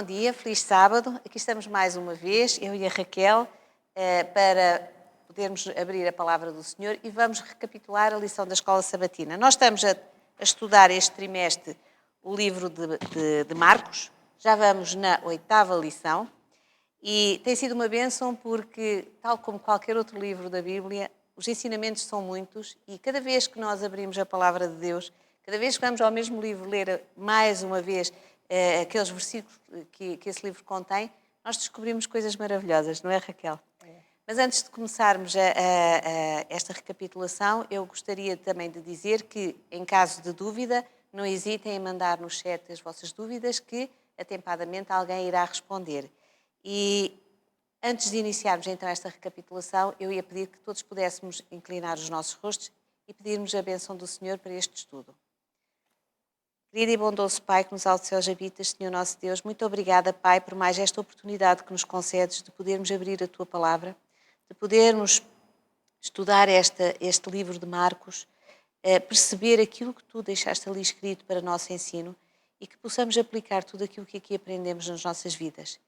bom dia, feliz sábado. Aqui estamos mais uma vez, eu e a Raquel, para podermos abrir a palavra do Senhor e vamos recapitular a lição da Escola Sabatina. Nós estamos a estudar este trimestre o livro de Marcos, já vamos na 8ª lição e tem sido uma bênção porque, tal como qualquer outro livro da Bíblia, os ensinamentos são muitos e cada vez que nós abrimos a palavra de Deus, cada vez que vamos ao mesmo livro ler mais uma vez aqueles versículos que esse livro contém, nós descobrimos coisas maravilhosas, não é, Raquel? É. Mas antes de começarmos esta recapitulação, eu gostaria também de dizer que, em caso de dúvida, não hesitem em mandar no chat as vossas dúvidas, que atempadamente alguém irá responder. E antes de iniciarmos então esta recapitulação, eu ia pedir que todos pudéssemos inclinar os nossos rostos e pedirmos a bênção do Senhor para este estudo. Querido e bondoso Pai, que nos altos céus habitas, Senhor nosso Deus, muito obrigada, Pai, por mais esta oportunidade que nos concedes de podermos abrir a Tua Palavra, de podermos estudar este livro de Marcos, perceber aquilo que Tu deixaste ali escrito para nosso ensino e que possamos aplicar tudo aquilo que aqui aprendemos nas nossas vidas.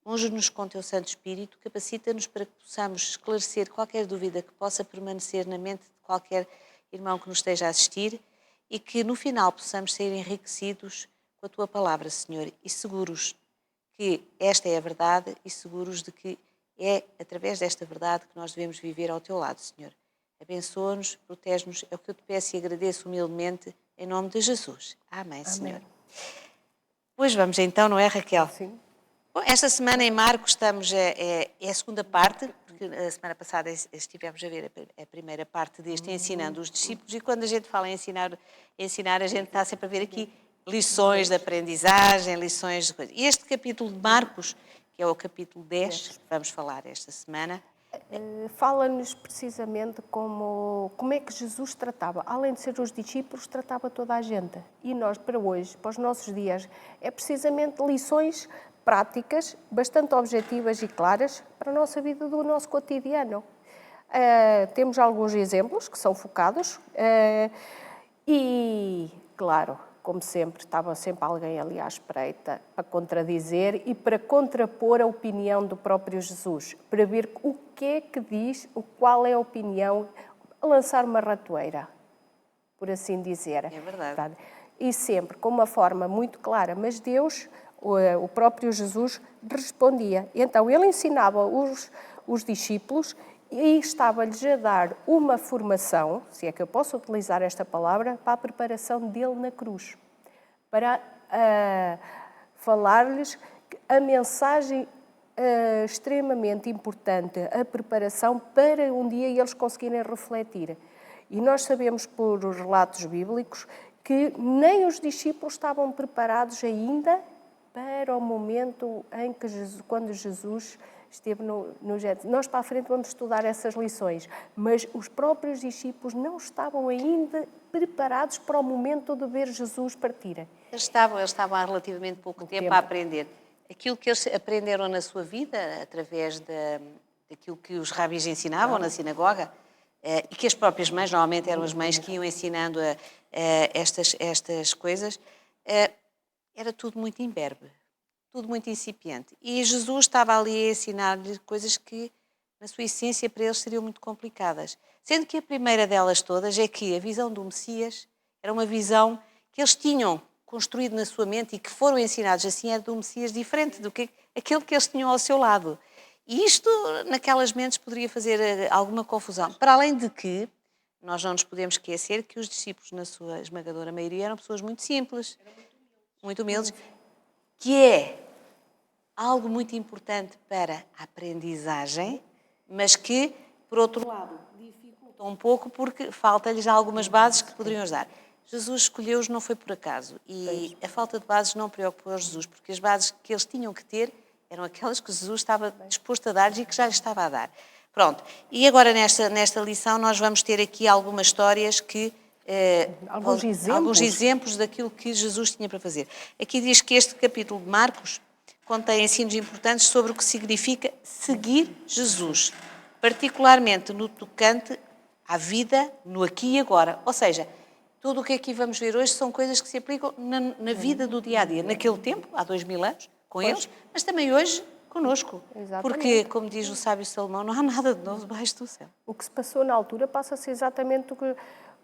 Unge-nos com Teu Santo Espírito, capacita-nos para que possamos esclarecer qualquer dúvida que possa permanecer na mente de qualquer irmão que nos esteja a assistir, e que no final possamos ser enriquecidos com a Tua Palavra, Senhor, e seguros que esta é a verdade e seguros de que é através desta verdade que nós devemos viver ao Teu lado, Senhor. Abençoa-nos, protege-nos, é o que eu te peço e agradeço humildemente, em nome de Jesus. Amém, Senhor. Amém. Pois vamos então, não é, Raquel? Sim. Bom, esta semana em Marcos estamos, é a segunda parte, porque a semana passada estivemos a ver a primeira parte deste ensinando os discípulos e quando a gente fala em ensinar a gente está sempre a ver aqui lições de aprendizagem, lições de coisas. E este capítulo de Marcos, que é o capítulo 10, que vamos falar esta semana, fala-nos precisamente como é que Jesus tratava, além de ser os discípulos, tratava toda a gente. E nós, para hoje, para os nossos dias, é precisamente lições práticas, bastante objetivas e claras para a nossa vida do nosso cotidiano. Temos alguns exemplos que são focados e, claro, como sempre, estava sempre alguém ali à espreita para contradizer e para contrapor a opinião do próprio Jesus, para ver o que é que diz, qual é a opinião, lançar uma ratoeira, por assim dizer. É verdade. E sempre com uma forma muito clara, mas Deus, o próprio Jesus, respondia. Então, ele ensinava os discípulos e estava-lhes a dar uma formação, se é que eu posso utilizar esta palavra, para a preparação dele na cruz. Para falar-lhes a mensagem extremamente importante, a preparação para um dia eles conseguirem refletir. E nós sabemos por os relatos bíblicos que nem os discípulos estavam preparados ainda para o momento em que quando Jesus esteve no Getsemane. Nós para a frente vamos estudar essas lições, mas os próprios discípulos não estavam ainda preparados para o momento de ver Jesus partir. Eles estavam há relativamente pouco tempo a aprender. Aquilo que eles aprenderam na sua vida, através daquilo que os rabis ensinavam na sinagoga, e que as próprias mães, normalmente eram as mães que iam ensinando estas coisas, era tudo muito imberbe, tudo muito incipiente. E Jesus estava ali a ensinar-lhes coisas que, na sua essência, para eles seriam muito complicadas. Sendo que a primeira delas todas é que a visão do Messias era uma visão que eles tinham construído na sua mente e que foram ensinados assim, é do Messias diferente do que aquele que eles tinham ao seu lado. E isto, naquelas mentes, poderia fazer alguma confusão. Para além de que, nós não nos podemos esquecer que os discípulos, na sua esmagadora maioria, eram pessoas muito simples, muito humildes, que é algo muito importante para a aprendizagem, mas que, por outro lado, dificulta um pouco porque falta-lhes algumas bases que poderiam ajudar. Jesus escolheu-os não foi por acaso e a falta de bases não preocupou Jesus, porque as bases que eles tinham que ter eram aquelas que Jesus estava disposto a dar-lhes e que já lhes estava a dar. Pronto, e agora nesta lição nós vamos ter aqui algumas histórias que... alguns exemplos daquilo que Jesus tinha para fazer. Aqui diz que este capítulo de Marcos contém ensinos importantes sobre o que significa seguir Jesus, particularmente no tocante à vida no aqui e agora. Ou seja, tudo o que aqui vamos ver hoje são coisas que se aplicam na vida do dia-a-dia. Naquele tempo, há 2000 anos, com eles, mas também hoje connosco. Exatamente. Porque, como diz o sábio Salomão, não há nada de novo debaixo do céu. O que se passou na altura passa a ser exatamente o que...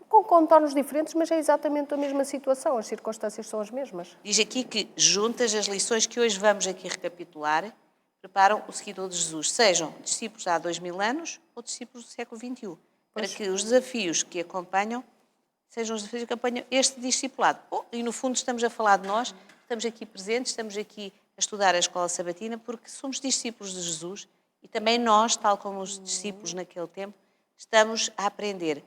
Com contornos diferentes, mas é exatamente a mesma situação. As circunstâncias são as mesmas. Diz aqui que, juntas as lições que hoje vamos aqui recapitular, preparam o seguidor de Jesus, sejam discípulos há 2000 anos ou discípulos do século XXI, para que os desafios que acompanham sejam os desafios que acompanham este discipulado. E, no fundo, estamos a falar de nós, estamos aqui presentes, estamos aqui a estudar a escola sabatina, porque somos discípulos de Jesus e também nós, tal como os discípulos naquele tempo, estamos a aprender.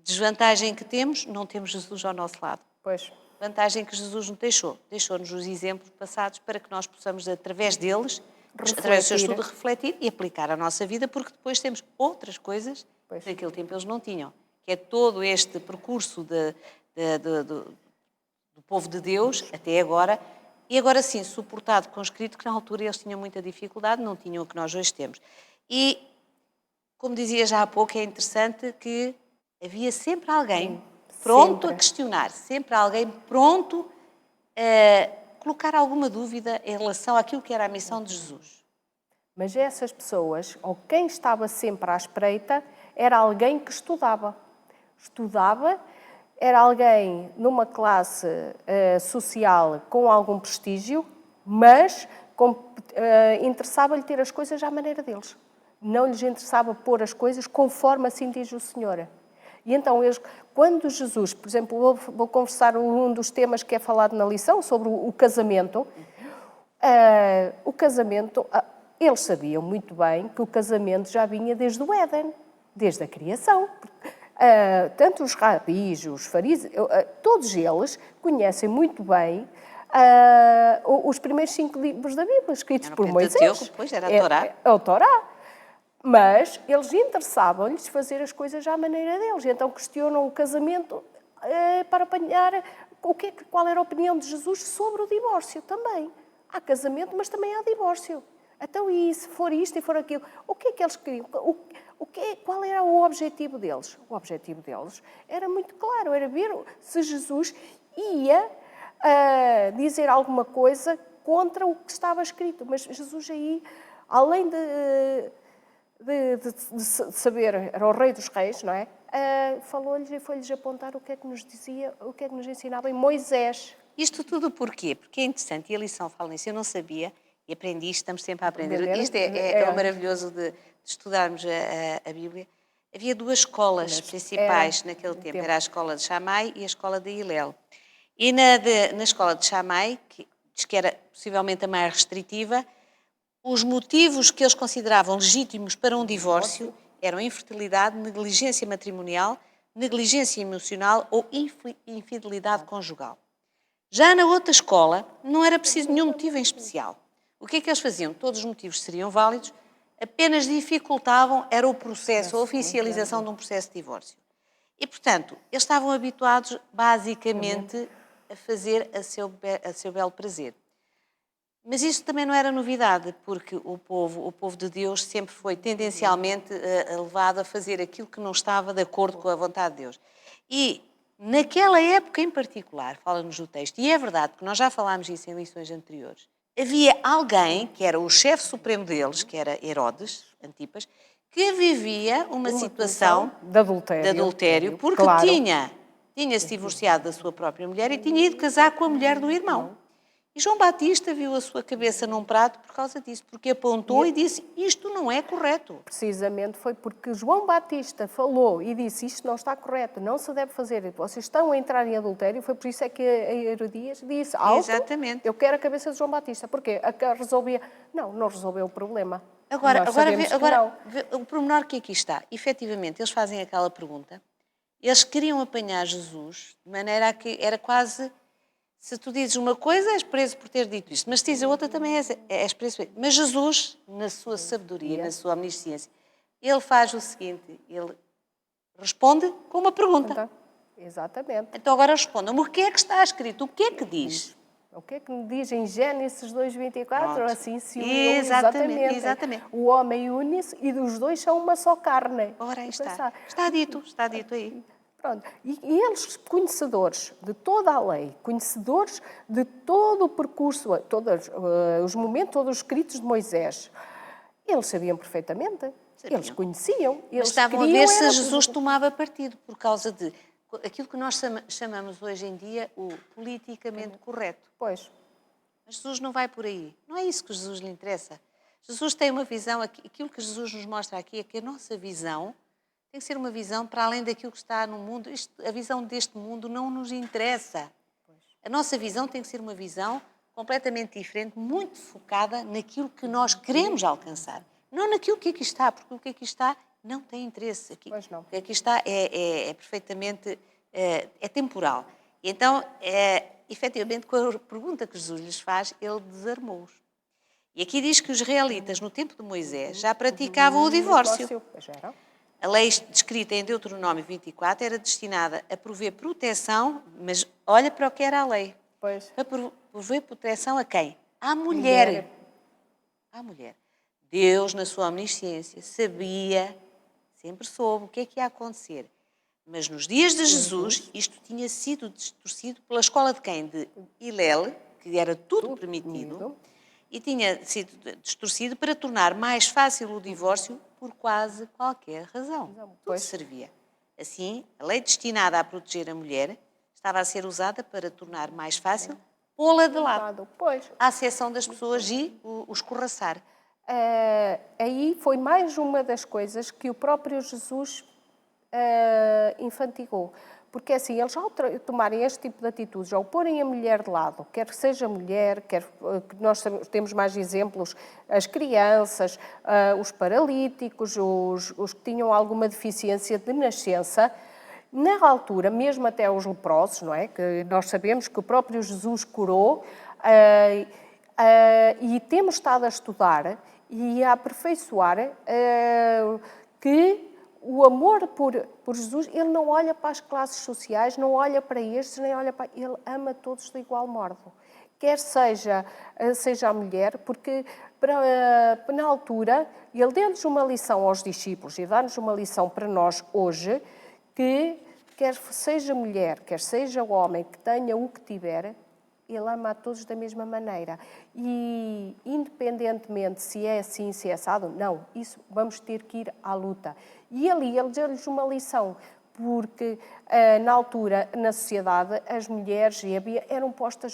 Desvantagem que temos, não temos Jesus ao nosso lado. Pois. Vantagem que Jesus nos deixou. Deixou-nos os exemplos passados para que nós possamos, através deles, através do seu estudo, refletir e aplicar à nossa vida, porque depois temos outras coisas Pois. que naquele tempo eles não tinham. Que é todo este percurso do povo de Deus, até agora, e agora sim, suportado com escrito, que na altura eles tinham muita dificuldade, não tinham o que nós hoje temos. E, como dizia já há pouco, é interessante que havia sempre alguém pronto a questionar, sempre alguém pronto a colocar alguma dúvida em relação àquilo que era a missão de Jesus. Mas essas pessoas, ou quem estava sempre à espreita, era alguém que estudava. Estudava, era alguém numa classe social com algum prestígio, mas interessava-lhe ter as coisas à maneira deles. Não lhes interessava pôr as coisas conforme assim diz o Senhor. E então, quando Jesus, por exemplo, vou conversar um dos temas que é falado na lição, sobre o casamento, eles sabiam muito bem que o casamento já vinha desde o Éden, desde a criação. Tanto os rabis, os fariseus, todos eles conhecem muito bem os primeiros 5 livros da Bíblia, escritos por Moisés. Pois, era a Torá. É o Torá. Mas eles interessavam-lhes fazer as coisas à maneira deles. E então questionam o casamento para apanhar qual era a opinião de Jesus sobre o divórcio também. Há casamento, mas também há divórcio. Então, e se for isto e for aquilo? O que é que eles queriam? Qual era o objetivo deles? O objetivo deles era muito claro, era ver se Jesus ia dizer alguma coisa contra o que estava escrito. Mas Jesus aí, além de saber, era o rei dos reis, não é? Falou-lhes e foi-lhes apontar o que é que nos dizia, o que é que nos ensinava em Moisés. Isto tudo porquê? Porque é interessante, e a lição fala nisso, eu não sabia, e aprendi, estamos sempre a aprender. Isto é o maravilhoso de estudarmos a Bíblia. Havia 2 escolas principais naquele tempo, era a escola de Shammai e a escola de Hillel. E na escola de Shammai, que diz que era possivelmente a mais restritiva, os motivos que eles consideravam legítimos para um divórcio eram infertilidade, negligência matrimonial, negligência emocional ou infidelidade conjugal. Já na outra escola, não era preciso nenhum motivo em especial. O que é que eles faziam? Todos os motivos seriam válidos, apenas dificultavam era o processo, a oficialização de um processo de divórcio. E, portanto, eles estavam habituados, basicamente, a fazer a seu belo prazer. Mas isto também não era novidade, porque o povo de Deus sempre foi tendencialmente levado a fazer aquilo que não estava de acordo com a vontade de Deus. E naquela época em particular, fala-nos o texto, e é verdade, porque nós já falámos isso em lições anteriores, havia alguém, que era o chefe supremo deles, que era Herodes, Antipas, que vivia uma situação de adultério porque claro. tinha-se divorciado da sua própria mulher e tinha ido casar com a mulher do irmão. E João Batista viu a sua cabeça num prato por causa disso, porque apontou e disse, isto não é correto. Precisamente foi porque João Batista falou e disse, isto não está correto, não se deve fazer, vocês estão a entrar em adultério, foi por isso é que a Herodias disse, alto, exatamente. Eu quero a cabeça de João Batista. Porquê? Resolvia... Não resolveu o problema. Agora o pormenor que aqui está, efetivamente, eles fazem aquela pergunta, eles queriam apanhar Jesus, de maneira a que era quase... Se tu dizes uma coisa, és preso por ter dito isto. Mas se dizes a outra, também és preso por isso. Mas Jesus, na sua sabedoria, na sua omnisciência, ele faz o seguinte, ele responde com uma pergunta. Então, exatamente. Então agora respondam-me, o que é que está escrito? O que é que diz? O que é que diz em Gênesis 2:24? Assim se uniu exatamente. O homem une-se e dos dois são uma só carne. Ora, aí está. Está dito aí. Pronto. E eles, conhecedores de toda a lei, conhecedores de todo o percurso, todos os momentos, todos os escritos de Moisés, eles sabiam perfeitamente. Sabiam. Eles conheciam. Mas Eles estavam a queriam ver se era- Jesus tomava partido por causa de aquilo que nós chamamos hoje em dia o politicamente correto. Pois. Mas Jesus não vai por aí. Não é isso que Jesus lhe interessa. Jesus tem uma visão, aquilo que Jesus nos mostra aqui é que a nossa visão tem que ser uma visão para além daquilo que está no mundo. A visão deste mundo não nos interessa. A nossa visão tem que ser uma visão completamente diferente, muito focada naquilo que nós queremos alcançar. Não naquilo que aqui está, porque o que aqui está não tem interesse. Pois não. O que aqui está é perfeitamente temporal. E então, efetivamente, com a pergunta que Jesus lhes faz, ele desarmou-os. E aqui diz que os israelitas, no tempo de Moisés, já praticavam o divórcio. Pois era. A lei descrita em Deuteronômio 24 era destinada a prover proteção, mas olha para o que era a lei. Pois. Para prover proteção a quem? À mulher. À mulher. Deus, na sua omnisciência, sabia, sempre soube o que é que ia acontecer. Mas nos dias de Jesus, isto tinha sido distorcido pela escola de quem? De Hillel, que era tudo permitido, e tinha sido distorcido para tornar mais fácil o divórcio por quase qualquer razão. Tudo Pois. servia. Assim, a lei destinada a proteger a mulher estava a ser usada para tornar mais fácil pô-la de lado, Pois. à exceção das pessoas e o escorraçar. Aí foi mais uma das coisas que o próprio Jesus infantigou. Porque assim, eles ao tomarem este tipo de atitudes, ao porem a mulher de lado, quer que seja mulher, quer que nós temos mais exemplos, as crianças, os paralíticos, os que tinham alguma deficiência de nascença, na altura, mesmo até os leprosos, não é? Que nós sabemos que o próprio Jesus curou, e temos estado a estudar e a aperfeiçoar que o amor por Jesus, ele não olha para as classes sociais, não olha para estes, nem olha para... Ele ama todos de igual modo. Quer seja a mulher, porque na altura ele deu-nos uma lição aos discípulos e dá-nos uma lição para nós hoje, que quer seja mulher, quer seja homem, que tenha o que tiver, ele ama a todos da mesma maneira. E, independentemente se é assim, se é assado, não, isso vamos ter que ir à luta. E ali ele deu-lhes uma lição, porque na altura, na sociedade, as mulheres eram postas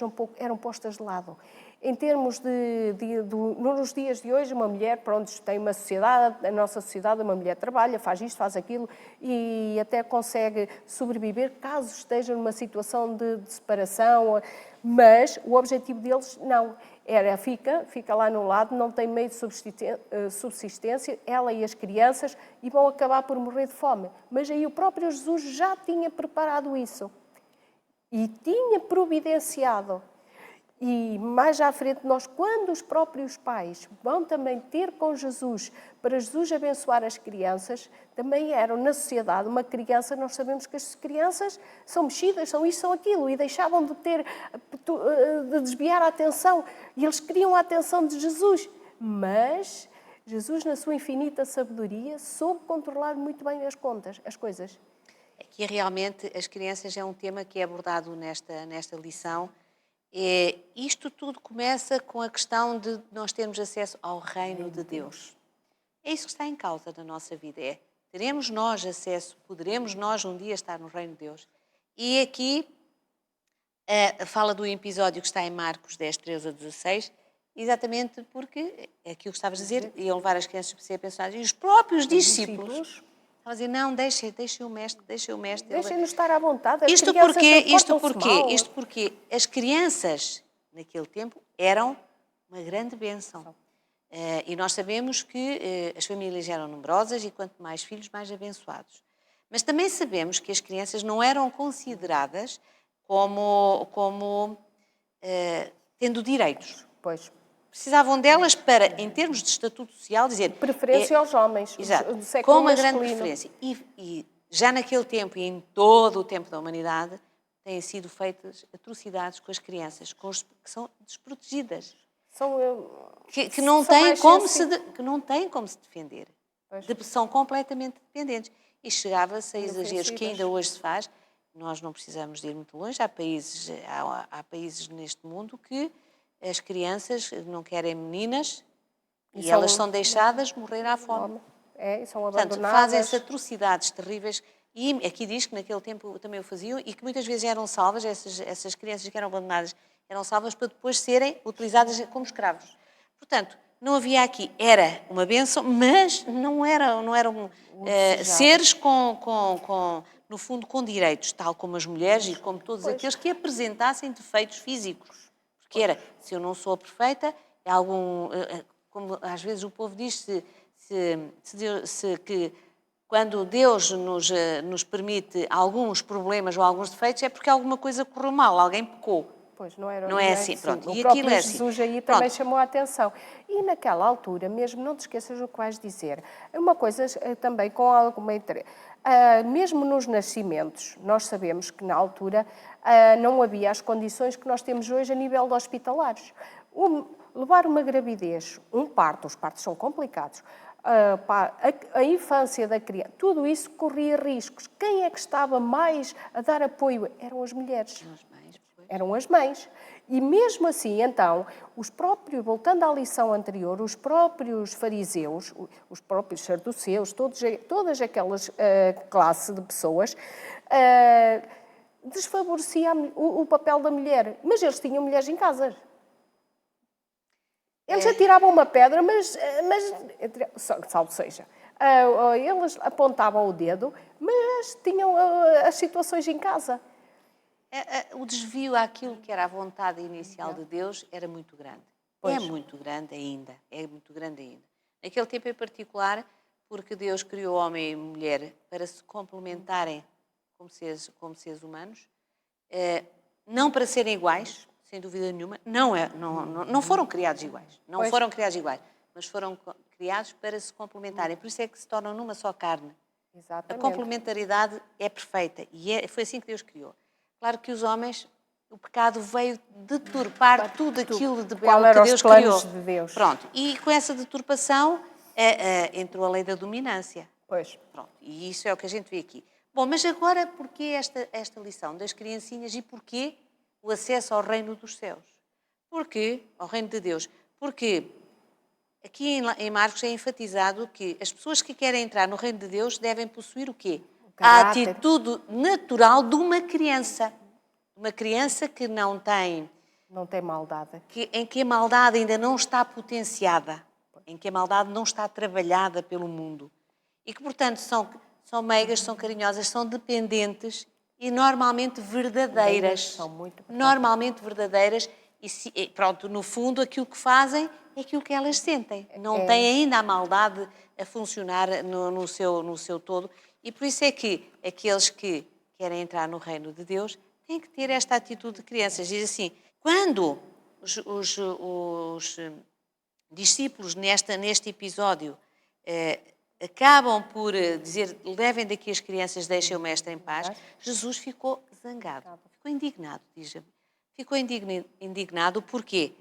de lado. Em termos nos dias de hoje, uma mulher, pronto, tem uma sociedade, a nossa sociedade, uma mulher trabalha, faz isto, faz aquilo e até consegue sobreviver caso esteja numa situação de separação, mas o objetivo deles não. Era, fica lá no lado, não tem meio de subsistência, ela e as crianças, e vão acabar por morrer de fome. Mas aí o próprio Jesus já tinha preparado isso. E tinha providenciado. E mais à frente, nós, quando os próprios pais vão também ter com Jesus, para Jesus abençoar as crianças, também eram na sociedade uma criança, nós sabemos que as crianças são mexidas, são isto, são aquilo, e deixavam de desviar a atenção, e eles queriam a atenção de Jesus. Mas Jesus, na sua infinita sabedoria, soube controlar muito bem as coisas. Aqui realmente as crianças é um tema que é abordado nesta lição. Isto tudo começa com a questão de nós termos acesso ao reino de Deus. É isso que está em causa na nossa vida. Teremos nós acesso, poderemos nós um dia estar no reino de Deus. E aqui fala do episódio que está em Marcos 10, 13 a 16, exatamente porque é aquilo que estavas a dizer, iam levar as crianças para ser abençoadas. E os próprios discípulos estavam a dizer, não, deixem o mestre. Deixem-nos estar à vontade. Isto porque as crianças, naquele tempo, eram uma grande bênção. E nós sabemos que as famílias eram numerosas e quanto mais filhos, mais abençoados. Mas também sabemos que as crianças não eram consideradas como tendo direitos. Pois. Precisavam delas para, em termos de estatuto social, dizer... Preferência aos homens. Exato, com uma grande preferência. E já naquele tempo e em todo o tempo da humanidade, têm sido feitas atrocidades com as crianças, que são desprotegidas. Que não têm como se defender. são completamente dependentes. E chegava-se a exageros que Inofensivas. ainda hoje se faz. Nós não precisamos de ir muito longe. Há países neste mundo que as crianças não querem meninas e elas são deixadas morrer à fome. E são Portanto, abandonadas. fazem-se atrocidades terríveis e aqui diz que naquele tempo também o faziam e que muitas vezes eram salvas, essas crianças que eram abandonadas eram salvas para depois serem utilizadas como escravos. Portanto, não havia aqui, era uma bênção, mas não eram seres no fundo, com direitos, tal como as mulheres e como todos aqueles que apresentassem defeitos físicos. Porque era, se eu não sou perfeita, é como às vezes o povo diz, que quando Deus nos permite alguns problemas ou alguns defeitos é porque alguma coisa correu mal, alguém pecou. Pois, não era, Não é assim, pronto. O E próprio aquilo é assim. Jesus aí também Pronto. chamou a atenção. E naquela altura, mesmo, não te esqueças do que vais dizer, é uma coisa também com alguma interesse. Mesmo nos nascimentos, nós sabemos que na altura não havia as condições que nós temos hoje a nível de hospitalares. Levar uma gravidez, um parto, os partos são complicados, a infância da criança, tudo isso corria riscos. Quem é que estava mais a dar apoio? Eram as mulheres. Eram as mães. E mesmo assim, então, voltando à lição anterior, os próprios fariseus, os próprios saduceus, todas aquelas classe de pessoas, desfavoreciam o papel da mulher. Mas eles tinham mulheres em casa. Eles atiravam uma pedra, mas salvo seja, eles apontavam o dedo, mas tinham as situações em casa. O desvio àquilo que era a vontade inicial de Deus era muito grande. Pois. É muito grande ainda. Naquele tempo em particular, porque Deus criou homem e mulher para se complementarem como seres humanos, não para serem iguais, sem dúvida nenhuma, não foram criados iguais, mas foram criados para se complementarem. Por isso é que se tornam numa só carne. Exatamente. A complementaridade é perfeita e foi assim que Deus criou. Claro que os homens, o pecado veio deturpar tudo aquilo de belo que Deus criou. De Deus. Pronto, e com essa deturpação entrou a lei da dominância. Pois. Pronto, e isso é o que a gente vê aqui. Bom, mas agora porquê esta lição das criancinhas e porquê o acesso ao reino dos céus? Porquê? Ao reino de Deus. Porque aqui em Marcos é enfatizado que as pessoas que querem entrar no reino de Deus devem possuir o quê? A atitude natural de uma criança. Uma criança que não tem... Não tem maldade. Em que a maldade ainda não está potenciada. Em que a maldade não está trabalhada pelo mundo. E que, portanto, são meigas, são carinhosas, são dependentes e normalmente verdadeiras. São muito normalmente verdadeiras e, pronto, no fundo, aquilo que fazem é aquilo que elas sentem. Não têm ainda a maldade a funcionar no seu todo. E por isso é que aqueles que querem entrar no reino de Deus têm que ter esta atitude de crianças. Diz assim, quando os discípulos neste episódio acabam por dizer, levem daqui as crianças, deixem o mestre em paz, Jesus ficou zangado, ficou indignado, diz-me. Ficou indignado porque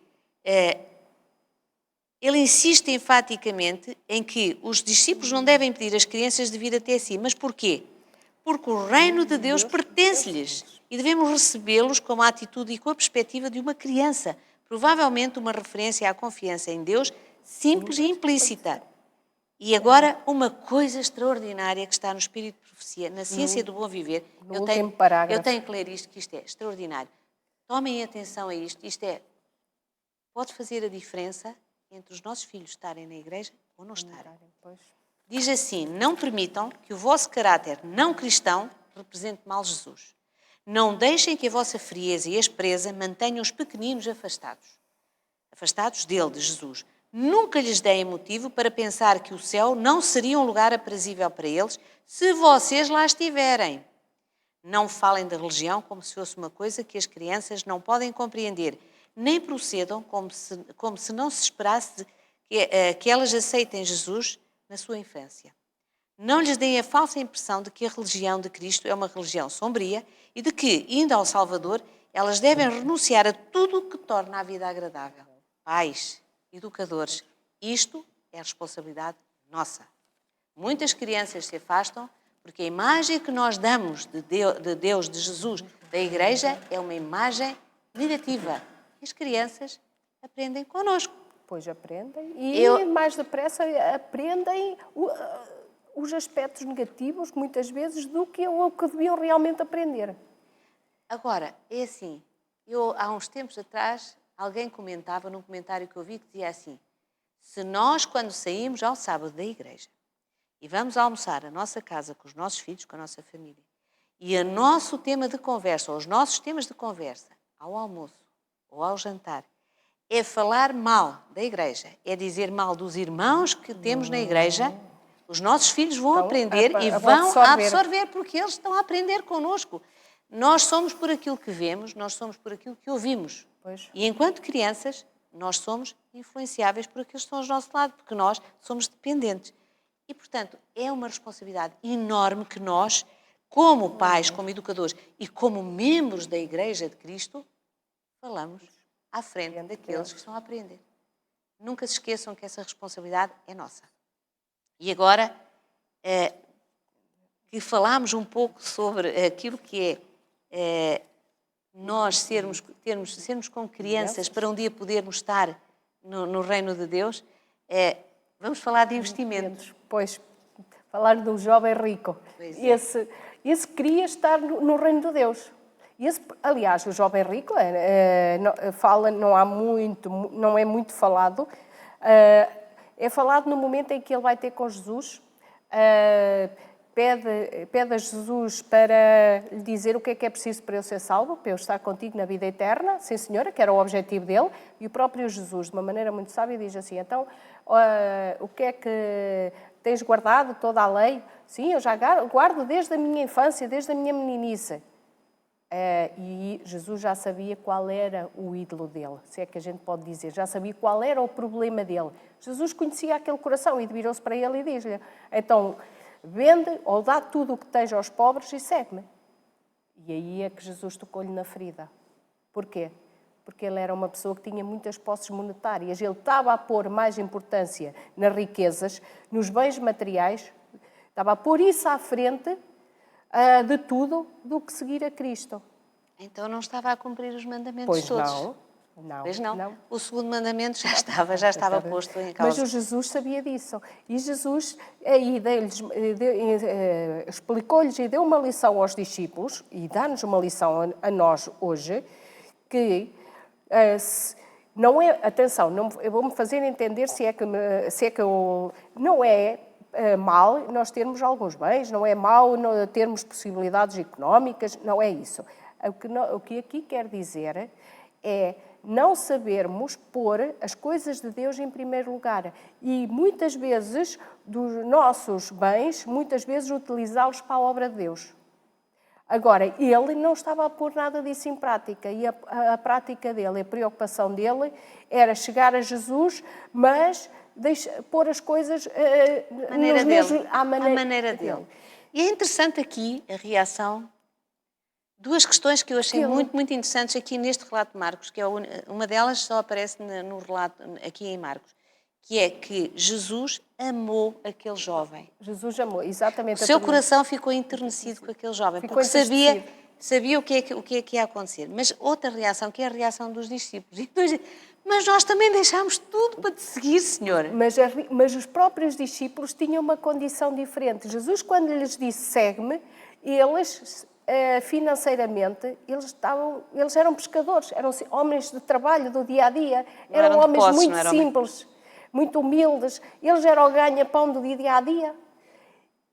ele insiste enfaticamente em que os discípulos não devem pedir às crianças de vir até si. Mas porquê? Porque o reino de Deus pertence-lhes e devemos recebê-los com a atitude e com a perspectiva de uma criança. Provavelmente uma referência à confiança em Deus simples e implícita. E agora, uma coisa extraordinária que está no Espírito de Profecia, na ciência do bom viver. Eu tenho que ler isto, que isto é extraordinário. Tomem atenção a isto. Pode fazer a diferença entre os nossos filhos estarem na igreja ou não estarem. Diz assim, não permitam que o vosso caráter não cristão represente mal Jesus. Não deixem que a vossa frieza e aspereza mantenham os pequeninos afastados dele, de Jesus. Nunca lhes deem motivo para pensar que o céu não seria um lugar aprazível para eles se vocês lá estiverem. Não falem da religião como se fosse uma coisa que as crianças não podem compreender, nem procedam como se não se esperasse que elas aceitem Jesus na sua infância. Não lhes deem a falsa impressão de que a religião de Cristo é uma religião sombria e de que, indo ao Salvador, elas devem renunciar a tudo o que torna a vida agradável. Pais, educadores, isto é a responsabilidade nossa. Muitas crianças se afastam porque a imagem que nós damos de Deus, de Jesus, da Igreja, é uma imagem negativa. E as crianças aprendem connosco. Pois aprendem e mais depressa aprendem os aspectos negativos, muitas vezes, do que o que deviam realmente aprender. Agora, é assim, há uns tempos atrás, alguém comentava, num comentário que eu vi, que dizia assim: se nós, quando saímos ao sábado da igreja e vamos almoçar a nossa casa com os nossos filhos, com a nossa família, e o nosso tema de conversa, ou os nossos temas de conversa, ao almoço ou ao jantar, é falar mal da igreja, é dizer mal dos irmãos que temos na igreja, os nossos filhos vão aprender e vão absorver, porque eles estão a aprender connosco. Nós somos por aquilo que vemos, nós somos por aquilo que ouvimos. Pois. E enquanto crianças, nós somos influenciáveis por aqueles que estão ao nosso lado, porque nós somos dependentes. E, portanto, é uma responsabilidade enorme que nós, como pais, como educadores e como membros da Igreja de Cristo, falamos à frente daqueles que estão a aprender. Nunca se esqueçam que essa responsabilidade é nossa. E agora, que falámos um pouco sobre aquilo que é nós sermos como crianças para um dia podermos estar no reino de Deus, vamos falar de investimentos. Pois, falar do jovem rico. Esse queria estar no reino de Deus. Aliás, o jovem rico não é muito falado. É falado no momento em que ele vai ter com Jesus. Pede a Jesus para lhe dizer o que é preciso para eu ser salvo, para eu estar contigo na vida eterna, sim senhora, que era o objetivo dele, e o próprio Jesus, de uma maneira muito sábia, diz assim: então, o que é que tens guardado, toda a lei? Sim, eu já guardo desde a minha infância, desde a minha meninice. E Jesus já sabia qual era o ídolo dele, se é que a gente pode dizer, já sabia qual era o problema dele. Jesus conhecia aquele coração e virou-se para ele e diz-lhe: então, vende ou dá tudo o que tens aos pobres e segue-me. E aí é que Jesus tocou-lhe na ferida. Porquê? Porque ele era uma pessoa que tinha muitas posses monetárias. Ele estava a pôr mais importância nas riquezas, nos bens materiais, estava a pôr isso à frente de tudo do que seguir a Cristo. Então não estava a cumprir os mandamentos todos. Pois não. O segundo mandamento já estava posto em causa. Mas o Jesus sabia disso. E Jesus aí explicou-lhes e deu uma lição aos discípulos, e dá-nos uma lição a nós hoje, que não é, atenção, eu vou-me fazer entender não é mal nós termos alguns bens, não é mal termos possibilidades económicas, não é isso. O que aqui quer dizer é não sabermos pôr as coisas de Deus em primeiro lugar e muitas vezes dos nossos bens, muitas vezes utilizá-los para a obra de Deus. Agora, ele não estava a pôr nada disso em prática e a prática dele, a preocupação dele era chegar a Jesus, mas pôr as coisas à maneira dele. E é interessante aqui a reação. Duas questões que eu achei muito interessantes aqui neste relato de Marcos, que é uma delas só aparece no relato aqui em Marcos, que é que Jesus amou aquele jovem. Jesus amou, exatamente. O seu coração ficou enternecido com aquele jovem, porque sabia o que é que ia acontecer. Mas outra reação, que é a reação dos discípulos. Mas nós também deixámos tudo para te seguir, Senhor. Mas os próprios discípulos tinham uma condição diferente. Jesus, quando lhes disse segue-me, eles financeiramente, eles eram pescadores, eram homens de trabalho do dia-a-dia, eram homens muito simples, muito humildes, eles eram o ganha-pão do dia-a-dia.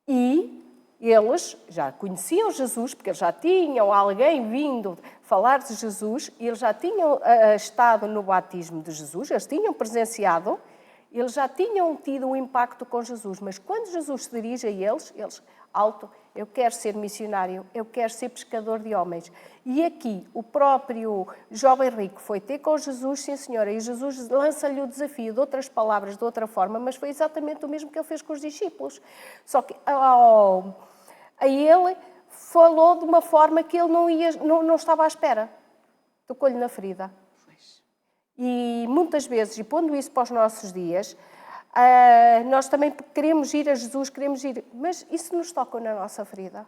E eles já conheciam Jesus, porque eles já tinham alguém vindo falar de Jesus, e eles já tinham estado no batismo de Jesus, eles tinham presenciado, eles já tinham tido um impacto com Jesus, mas quando Jesus se dirige a eles, alto, eu quero ser missionário, eu quero ser pescador de homens. E aqui o próprio jovem rico foi ter com Jesus, sim senhora, e Jesus lança-lhe o desafio, de outras palavras, de outra forma, mas foi exatamente o mesmo que ele fez com os discípulos. Só que a ele falou de uma forma que ele não estava à espera. Tocou-lhe na ferida. E muitas vezes, e pondo isso para os nossos dias, Nós também queremos ir a Jesus, queremos ir, mas isso nos toca na nossa ferida?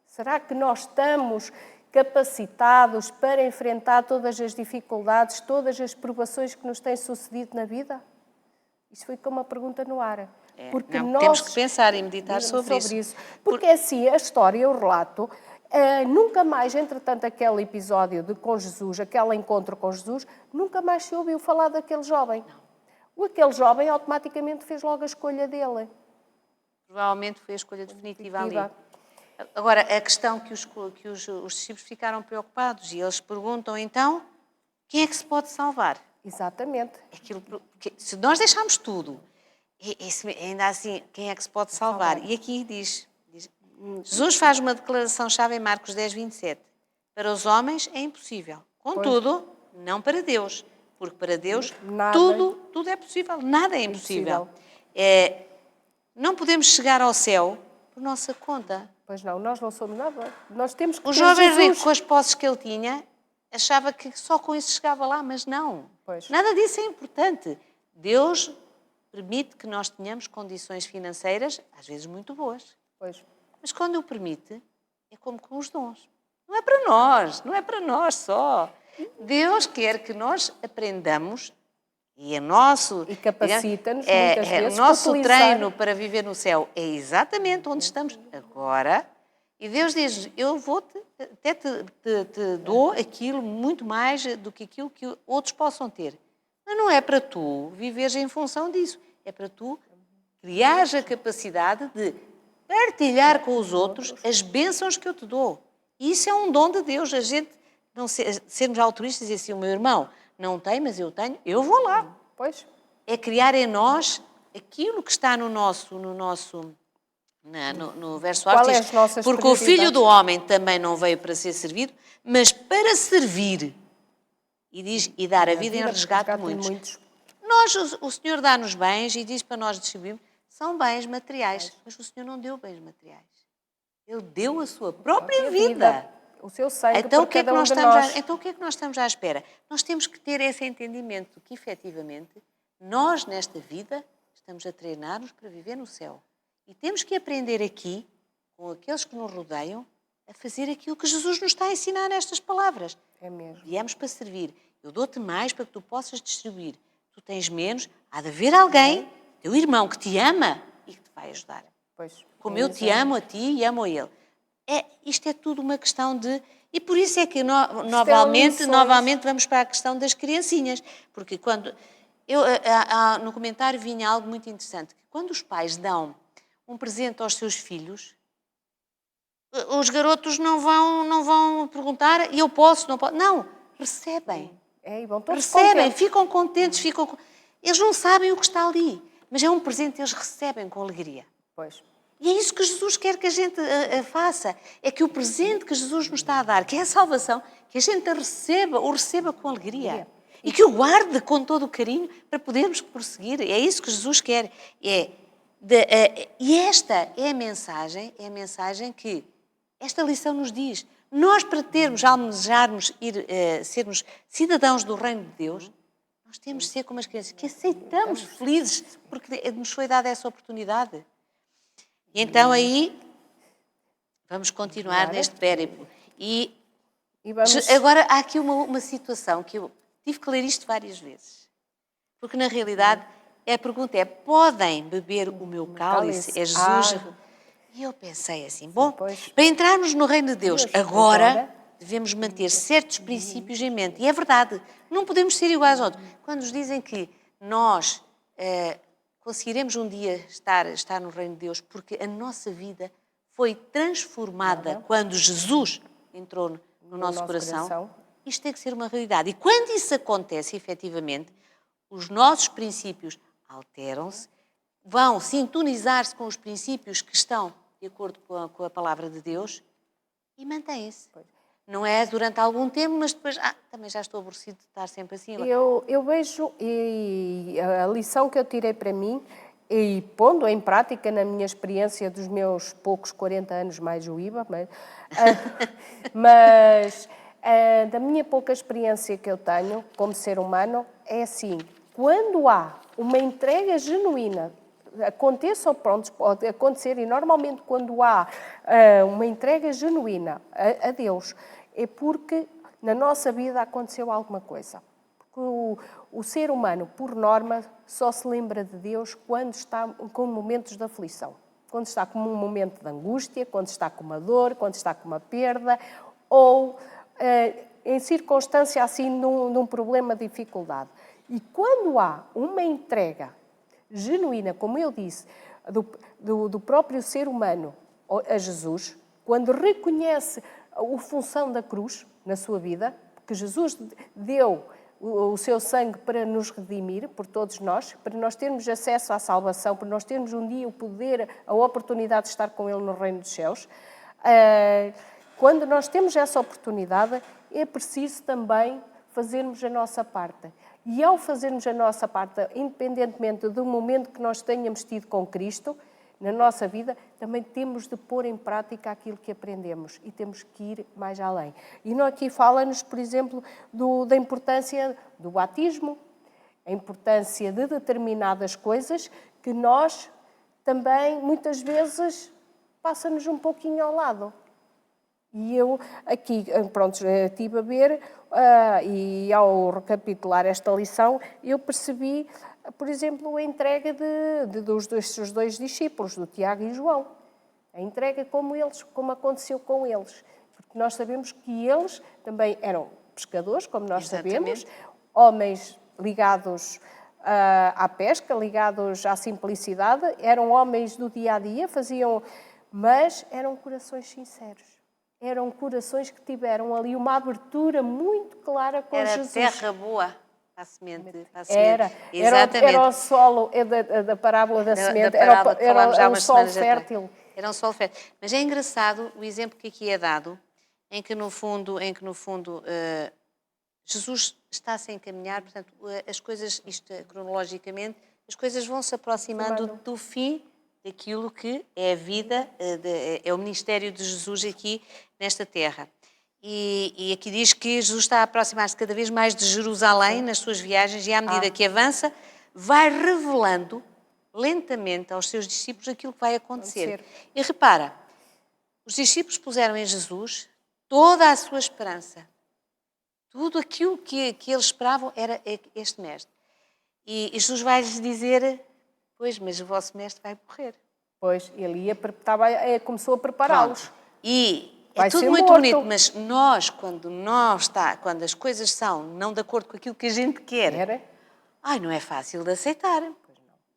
Será que nós estamos capacitados para enfrentar todas as dificuldades, todas as provações que nos têm sucedido na vida? Isso fica uma pergunta no ar. Porque não, temos que pensar e meditar sobre isso. Porque assim, a história, o relato, nunca mais, entretanto, aquele episódio com Jesus, aquele encontro com Jesus, nunca mais se ouviu falar daquele jovem. Aquele jovem automaticamente fez logo a escolha dele. Provavelmente foi a escolha definitiva ali. Agora, a questão que os discípulos ficaram preocupados e eles perguntam então, quem é que se pode salvar? Exatamente. Se nós deixarmos tudo, ainda assim, quem é que se pode salvar? E aqui diz, Jesus faz uma declaração-chave em Marcos 10, 27. Para os homens é impossível. Contudo, não para Deus. Porque para Deus tudo é possível. Nada é impossível. Não podemos chegar ao céu por nossa conta. Pois não, nós não somos nada. Nós temos que o jovem rico, com as posses que ele tinha, achava que só com isso chegava lá, mas não. Pois. Nada disso é importante. Deus permite que nós tenhamos condições financeiras, às vezes muito boas. Pois. Mas quando o permite, é como com os dons. Não é para nós só. Deus quer que nós aprendamos e capacita-nos muitas vezes. O nosso treino para viver no céu é exatamente onde estamos agora. E Deus diz, eu até te dou aquilo muito mais do que aquilo que outros possam ter. Mas não é para tu viveres em função disso. É para tu criares a capacidade de partilhar com os outros as bênçãos que eu te dou. E isso é um dom de Deus. A gente não sermos altruístas e assim, o meu irmão não tem, mas eu tenho, eu vou lá. Pois. É criar em nós aquilo que está no verso alto, porque o Filho do Homem também não veio para ser servido, mas para servir. E diz, e dar a vida em resgate de muitos. O Senhor dá-nos bens e diz para nós distribuirmos, são bens materiais, mas o Senhor não deu bens materiais. Ele deu a sua própria vida. O seu sangue então, por cada um de nós. Então, o que é que nós estamos à espera? Nós temos que ter esse entendimento que, efetivamente, nós, nesta vida, estamos a treinar-nos para viver no céu. E temos que aprender aqui, com aqueles que nos rodeiam, a fazer aquilo que Jesus nos está a ensinar nestas palavras. É mesmo. Viemos para servir. Eu dou-te mais para que tu possas distribuir. Tu tens menos, há de haver alguém, teu irmão, que te ama e que te vai ajudar. Pois. Como eu te amo a ti e amo a ele. Isto é tudo uma questão de... E por isso é que novamente vamos para a questão das criancinhas. Porque quando... no comentário vinha algo muito interessante. Que quando os pais dão um presente aos seus filhos, os garotos não vão perguntar, e eu posso, não posso. Não, recebem. E vão todos recebem, contentes. ficam contentes, Eles não sabem o que está ali, mas é um presente que eles recebem com alegria. Pois. E é isso que Jesus quer que a gente faça. É que o presente que Jesus nos está a dar, que é a salvação, que a gente o receba com alegria. E que o guarde com todo o carinho para podermos prosseguir. É isso que Jesus quer. E esta é a mensagem que esta lição nos diz. Nós, para almejarmos sermos cidadãos do reino de Deus, nós temos de ser como as crianças, que aceitamos felizes, porque nos foi dada essa oportunidade. E então aí vamos continuar neste périplo. E agora há aqui uma situação que eu tive que ler isto várias vezes. Porque na realidade a pergunta é, podem beber o meu cálice? É Jesus. E eu pensei assim, para entrarmos no reino de Deus, agora devemos manter certos princípios em mente. E é verdade, não podemos ser iguais aos outros. Quando nos dizem que nós... conseguiremos um dia estar no reino de Deus porque a nossa vida foi transformada quando Jesus entrou no nosso coração. Isto tem que ser uma realidade. E quando isso acontece, efetivamente, os nossos princípios alteram-se, vão sintonizar-se com os princípios que estão de acordo com a palavra de Deus e mantêm-se. Não é durante algum tempo, mas depois, também já estou aborrecido de estar sempre assim. Eu vejo, e a lição que eu tirei para mim, e pondo em prática na minha experiência dos meus poucos 40 anos mais o IVA, mas da minha pouca experiência que eu tenho como ser humano, é assim, quando há uma entrega genuína, aconteça ou pronto, pode acontecer, e normalmente quando há uma entrega genuína a Deus, é porque na nossa vida aconteceu alguma coisa. Porque o ser humano, por norma, só se lembra de Deus quando está com momentos de aflição. Quando está com um momento de angústia, quando está com uma dor, quando está com uma perda, ou em circunstância assim, num problema de dificuldade. E quando há uma entrega genuína, como eu disse, do próprio ser humano a Jesus, quando reconhece a função da cruz na sua vida, que Jesus deu o seu sangue para nos redimir, por todos nós, para nós termos acesso à salvação, para nós termos um dia o poder, a oportunidade de estar com Ele no reino dos céus. Quando nós temos essa oportunidade, é preciso também fazermos a nossa parte. E ao fazermos a nossa parte, independentemente do momento que nós tenhamos tido com Cristo, na nossa vida, também temos de pôr em prática aquilo que aprendemos e temos que ir mais além. E aqui fala-nos, por exemplo, da importância do batismo, a importância de determinadas coisas que nós também, muitas vezes, passa-nos um pouquinho ao lado. E eu aqui, pronto, estive a ver e ao recapitular esta lição, eu percebi, por exemplo, a entrega dos dois discípulos, do Tiago e João. A entrega como aconteceu com eles. Porque nós sabemos que eles também eram pescadores, como nós sabemos, homens ligados à pesca, ligados à simplicidade, eram homens do dia-a-dia, mas eram corações sinceros. Eram corações que tiveram ali uma abertura muito clara com Jesus. Era terra boa para a semente. Era o solo da parábola da semente, era um solo fértil. Era um solo fértil. Mas é engraçado o exemplo que aqui é dado, em que no fundo Jesus está-se a encaminhar, portanto, as coisas, cronologicamente, as coisas vão se aproximando do fim daquilo que é a vida, é o ministério de Jesus aqui nesta terra. E aqui diz que Jesus está a aproximar-se cada vez mais de Jerusalém nas suas viagens e à medida que avança, vai revelando lentamente aos seus discípulos aquilo que vai acontecer. E repara, os discípulos puseram em Jesus toda a sua esperança. Tudo aquilo que eles esperavam era este mestre. E Jesus vai-lhes dizer... Pois, mas o vosso mestre vai morrer. Pois, ele começou a prepará-los. E é tudo muito bonito, mas nós, quando as coisas são não de acordo com aquilo que a gente quer, não é fácil de aceitar.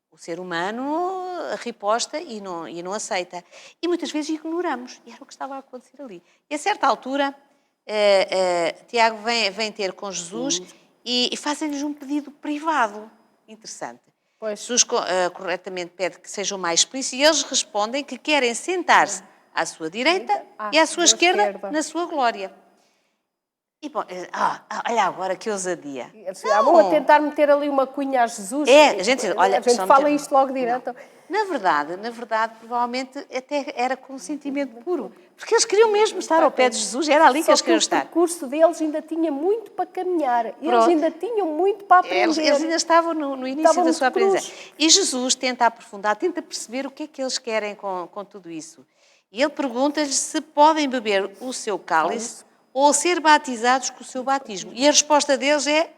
O ser humano riposta e não aceita. E muitas vezes ignoramos. E era o que estava a acontecer ali. E a certa altura, Tiago vem ter com Jesus e fazem-lhes um pedido privado. Interessante. Jesus corretamente pede que sejam mais explícitos e eles respondem que querem sentar-se à sua direita e à sua esquerda na sua glória. E bom, olha agora que ousadia. Vão a tentar meter ali uma cunha a Jesus. A gente fala isto logo direto. Na verdade, provavelmente até era com um sentimento puro. Porque eles queriam mesmo estar ao pé de Jesus, era ali que eles queriam estar. O percurso deles ainda tinha muito para caminhar. Eles ainda tinham muito para aprender. Eles ainda estavam no início da sua aprendizagem. E Jesus tenta aprofundar, tenta perceber o que é que eles querem com tudo isso. E ele pergunta-lhes se podem beber o seu cálice ou ser batizados com o seu batismo. E a resposta deles é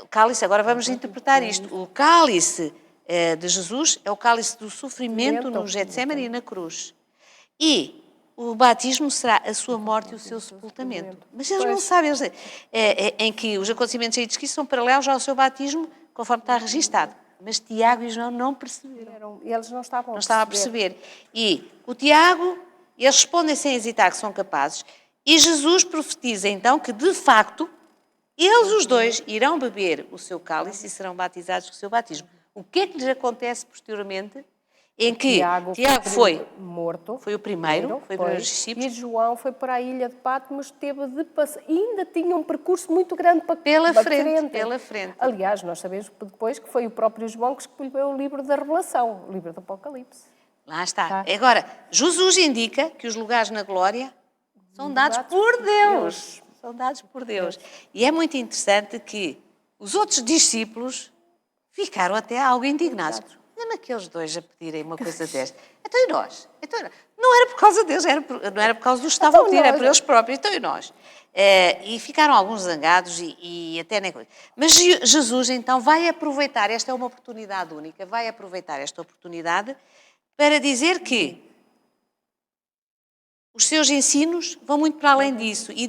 cálice. Agora vamos interpretar isto. O cálice de Jesus é o cálice do sofrimento no Getsémani e na cruz. E o batismo será a sua morte e o seu sepultamento. Mas eles não sabem, em que os acontecimentos aí descritos são paralelos ao seu batismo, conforme está registado. Mas Tiago e João não perceberam. Eles não estavam a perceber. E o Tiago, eles respondem sem hesitar que são capazes. E Jesus profetiza então que, de facto, eles os dois irão beber o seu cálice e serão batizados com o seu batismo. O que é que lhes acontece posteriormente? Em que Tiago foi morto. Foi o primeiro dos discípulos. E João foi para a ilha de Patmos, teve de passar. Ainda tinha um percurso muito grande pela frente. Aliás, nós sabemos depois que foi o próprio João que escolheu o livro da Revelação, o livro do Apocalipse. Lá está. Agora, Jesus indica que os lugares na glória são dados por Deus. São dados por Deus. E é muito interessante que os outros discípulos ficaram até algo indignados. Mesmo aqueles dois a pedirem uma coisa desta. Então e nós? Não era por causa deles, não era por causa dos que estavam a pedir, era por eles próprios. Então e nós? E ficaram alguns zangados e até nem coisa. Mas Jesus então vai aproveitar, esta é uma oportunidade única, vai aproveitar esta oportunidade para dizer que os seus ensinos vão muito para além disso e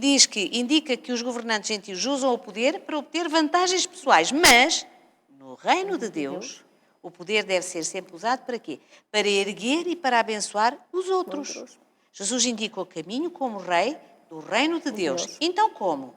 indica que os governantes gentios usam o poder para obter vantagens pessoais, mas no reino de Deus o poder deve ser sempre usado para quê? Para erguer e para abençoar os outros. Jesus indica o caminho como rei do reino de Deus. Então como?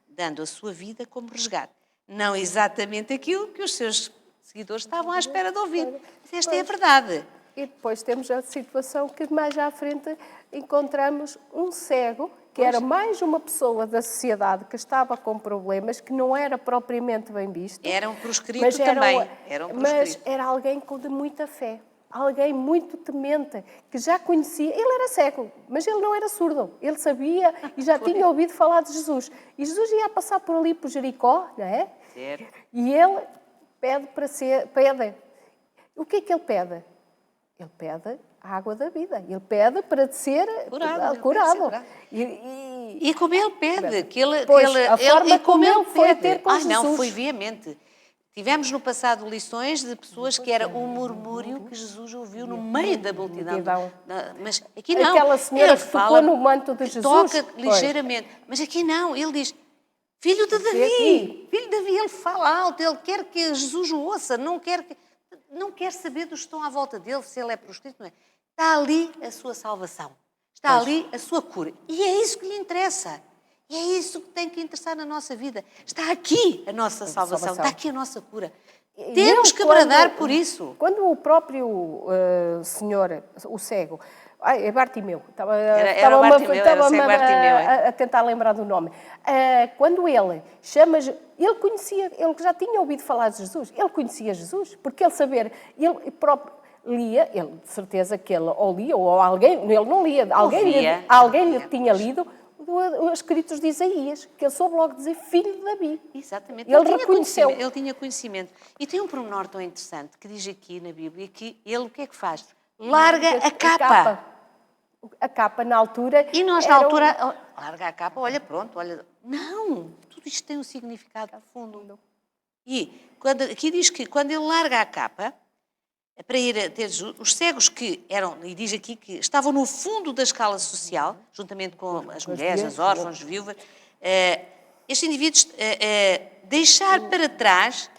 Dando a sua vida como resgate. Não exatamente aquilo que os seus seguidores estavam à espera de ouvir. Mas esta é a verdade. E depois temos a situação que mais à frente encontramos um cego, que era mais uma pessoa da sociedade que estava com problemas, que não era propriamente bem visto. Era um proscrito também. Mas era alguém de muita fé. Alguém muito temente, que já conhecia. Ele era cego, mas ele não era surdo. Ele sabia e já tinha ouvido falar de Jesus. E Jesus ia passar por ali, por Jericó, não é? Certo. E ele pede para ser... O que é que ele pede? Ele pede a água da vida. Ele pede para ser curado. E como ele pede, a forma como ele foi ter com Jesus. Não, foi veemente. Tivemos no passado lições de pessoas que era um murmúrio que Jesus ouviu no meio da multidão. Mas aqui não. Aquela senhora que tocou no manto de Jesus. Toca ligeiramente. Mas aqui não. Ele diz, filho de Davi. Filho de Davi. Ele fala alto. Ele quer que Jesus o ouça. Não quer saber dos que estão à volta dele, se ele é proscrito, não é? Está ali a sua salvação. Está ali a sua cura. E é isso que lhe interessa. E é isso que tem que interessar na nossa vida. Está aqui a nossa salvação. Está aqui a nossa cura. Temos que bradar por isso. Quando o próprio senhor, o cego, é Bartimeu, estava a tentar lembrar do nome. Quando ele chama, ele conhecia, ele já tinha ouvido falar de Jesus, ele conhecia Jesus, porque ele próprio lia, ele de certeza que ele ou lia, ou alguém, ele não lia, alguém lhe tinha lido os escritos de Isaías, que ele soube logo dizer filho de Davi. Exatamente. Ele reconheceu. Ele tinha conhecimento. E tem um pormenor tão interessante que diz aqui na Bíblia que ele o que é que faz? Larga a capa. A capa na altura... E nós na altura... Larga a capa, olha, pronto, olha... Não! Tudo isto tem um significado profundo. E aqui diz que quando ele larga a capa, para ir a ter Jesus, os cegos que eram, e diz aqui que estavam no fundo da escala social, juntamente com as mulheres, as órfãs, as viúvas, estes indivíduos deixar para trás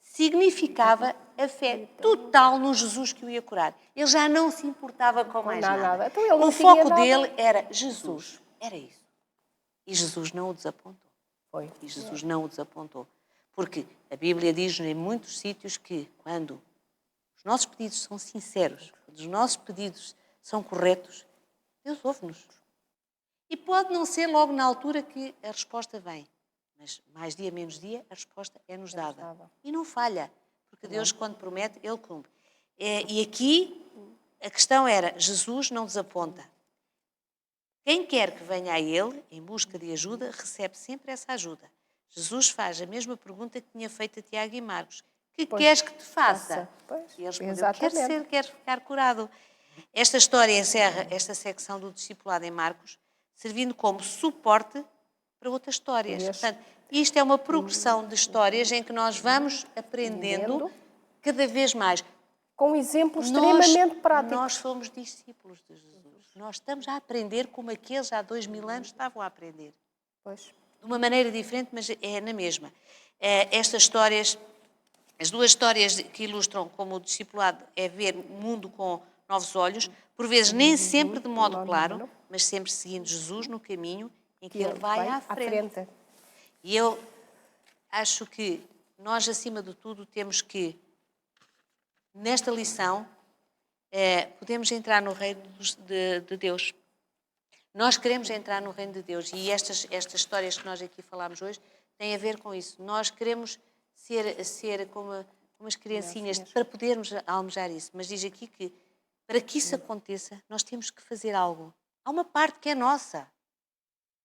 significava a fé total no Jesus que o ia curar. Ele já não se importava com mais nada. Então, o foco dele era Jesus. Era isso. E Jesus não o desapontou. E Jesus não o desapontou. Porque a Bíblia diz em muitos sítios que quando os nossos pedidos são sinceros, quando os nossos pedidos são corretos, Deus ouve-nos. E pode não ser logo na altura que a resposta vem, mas mais dia, menos dia, a resposta é-nos dada. E não falha, porque Deus, quando promete, Ele cumpre. E aqui a questão era, Jesus não desaponta. Quem quer que venha a Ele em busca de ajuda, recebe sempre essa ajuda. Jesus faz a mesma pergunta que tinha feito a Tiago e Marcos. Que queres que te faça? E ele respondeu, quero ficar curado. Esta história encerra esta secção do discipulado em Marcos, servindo como suporte para outras histórias. Portanto, isto é uma progressão de histórias em que nós vamos aprendendo cada vez mais. Com exemplos extremamente práticos. Nós somos discípulos de Jesus. Nós estamos a aprender como aqueles há 2000 anos estavam a aprender. De uma maneira diferente, mas é na mesma. Estas histórias... As duas histórias que ilustram como o discipulado é ver o mundo com novos olhos, por vezes nem sempre de modo claro, mas sempre seguindo Jesus no caminho em que Ele vai à frente. E eu acho que nós, acima de tudo, temos que, nesta lição, podemos entrar no reino de Deus. Nós queremos entrar no reino de Deus e estas histórias que nós aqui falámos hoje têm a ver com isso. Nós queremos ser como as criancinhas para podermos almejar isso. Mas diz aqui que para que isso aconteça, nós temos que fazer algo. Há uma parte que é nossa.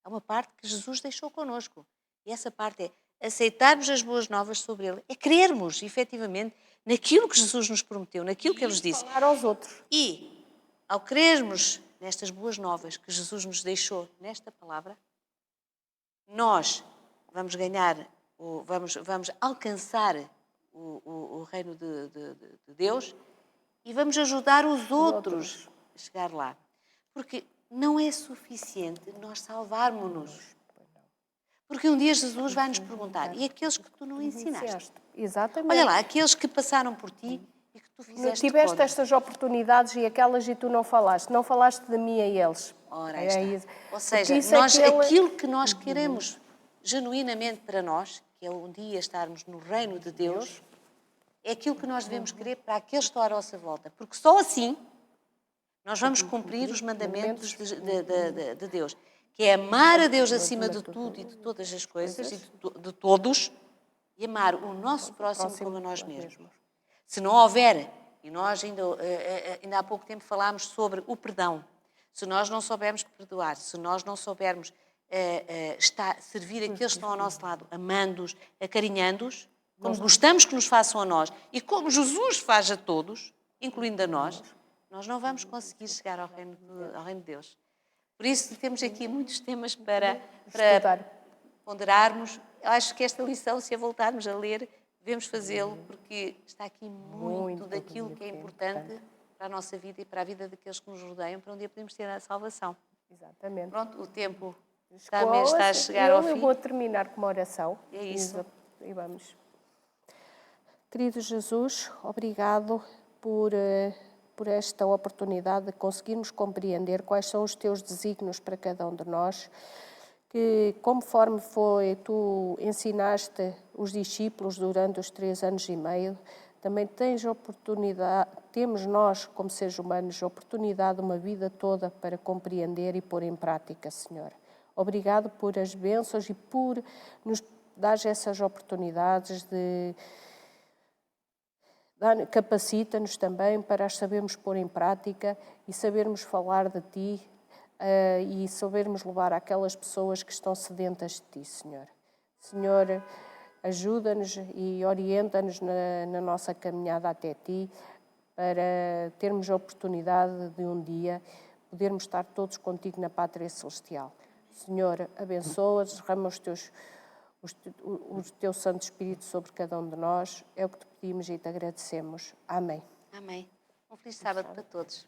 Há uma parte que Jesus deixou connosco. E essa parte é aceitarmos as boas novas sobre Ele, é crermos, efetivamente, naquilo que Jesus nos prometeu, naquilo que Ele nos disse. Falar aos outros. E, ao crermos nestas boas novas que Jesus nos deixou nesta palavra, nós vamos ganhar, vamos alcançar o reino de Deus e vamos ajudar os outros a chegar lá. Porque não é suficiente nós salvarmos-nos. Porque um dia Jesus vai nos perguntar, e aqueles que tu não ensinaste? Exatamente. Olha lá, aqueles que passaram por ti e que tu fizeste Tiveste todos. estas oportunidades e aquelas e tu não falaste de mim a eles. Ora, aí está. Isso. Ou seja, Isso nós, aquilo que nós queremos genuinamente para nós, que é um dia estarmos no reino de Deus, é aquilo que nós devemos querer para aqueles que estão à nossa volta. Porque só assim nós vamos cumprir os mandamentos de Deus, que é amar a Deus acima de tudo e de todas as coisas e de todos, e amar o nosso próximo como a nós mesmos. Se não houver, e nós ainda há pouco tempo falámos sobre o perdão, se nós não soubermos perdoar, se nós não soubermos servir aqueles que estão ao nosso lado, amando-os, acarinhando-os, como gostamos que nos façam a nós e como Jesus faz a todos, incluindo a nós não vamos conseguir chegar ao reino de Deus. Por isso, temos aqui muitos temas para ponderarmos. Eu acho que esta lição, se a voltarmos a ler, devemos fazê-lo, porque está aqui muito daquilo que é importante para a nossa vida e para a vida daqueles que nos rodeiam, para um dia podemos ter a salvação. Exatamente. Pronto, o tempo está a chegar ao fim. Eu vou terminar com uma oração. É isso. E vamos. Querido Jesus, obrigado por esta oportunidade de conseguirmos compreender quais são os teus desígnios para cada um de nós, que conforme tu ensinaste os discípulos durante os 3 anos e meio, também temos nós, como seres humanos, a oportunidade uma vida toda para compreender e pôr em prática, Senhor. Obrigado por as bênçãos e por nos dar essas oportunidades capacita-nos também para as sabermos pôr em prática e sabermos falar de Ti e sabermos levar àquelas pessoas que estão sedentas de Ti, Senhor. Senhor, ajuda-nos e orienta-nos na nossa caminhada até Ti para termos a oportunidade de um dia podermos estar todos contigo na Pátria Celestial. Senhor, abençoa-nos, derrama o Teu Santo Espírito sobre cada um de nós. É o que Te pedimos e Te agradecemos. Amém. Amém. Um feliz sábado para todos.